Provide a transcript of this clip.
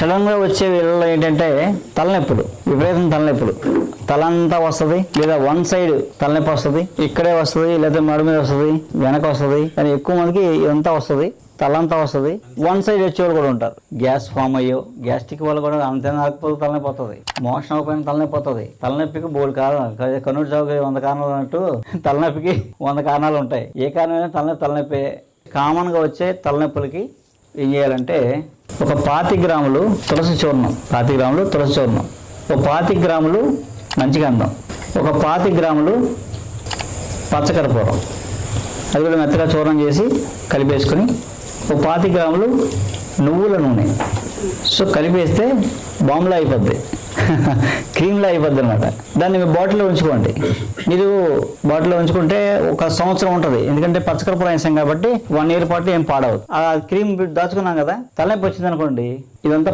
సడన్గా వచ్చే వీళ్ళలో ఏంటంటే తలనొప్పులు, విపరీతం తలనొప్పులు, తలంతా వస్తుంది, లేదా వన్ సైడ్ తలనొప్పి వస్తుంది, ఇక్కడే వస్తుంది, లేదా మడి మీద వస్తుంది, వెనక వస్తుంది. కానీ ఎక్కువ మందికి ఇదంతా వస్తుంది, తలంతా వస్తుంది. వన్ సైడ్ వచ్చేవాళ్ళు కూడా ఉంటారు. గ్యాస్ ఫామ్ అయ్యో, గ్యాస్ట్రిక్ వల్ల కూడా అంతే నరకపోతే తలనొప్పి వస్తుంది, మోషన్ అవ్వకపోయినా తలనొప్పి వస్తుంది. తలనొప్పికి బోల్డ్ కారణాలు, కన్నూరు చౌక 100 కారణాలు అన్నట్టు తలనొప్పికి 100 కారణాలు ఉంటాయి. ఏ కారణమైనా తలనొప్పి. కామన్గా వచ్చే తలనొప్పులకి ఏం చేయాలంటే ఒక 25 గ్రాములు తులసి చూర్ణం, 25 గ్రాములు తులసి చూర్ణం, ఒక 25 గ్రాములు మంచిగంధం, ఒక 25 గ్రాములు పచ్చకర్పూరం, అది కూడా మెత్తగా చూర్ణం చేసి కలిపేసుకొని ఒక 25 గ్రాములు నువ్వుల నూనె. సో కలిపేస్తే బాంబులా అయిపోద్ది, క్రీమ్లా అయిపోద్ది అనమాట. దాన్ని మీరు బాటిల్లో ఉంచుకోండి. మీరు బాటిల్లో ఉంచుకుంటే 1 సంవత్సరం ఉంటుంది, ఎందుకంటే పచ్చకర్పూరం వేసాం కాబట్టి 1 ఇయర్ పాటు ఏం పాడవదు. ఆ క్రీమ్ దాచుకున్నాం కదా, తలనొప్పి వచ్చింది అనుకోండి, ఇదంతా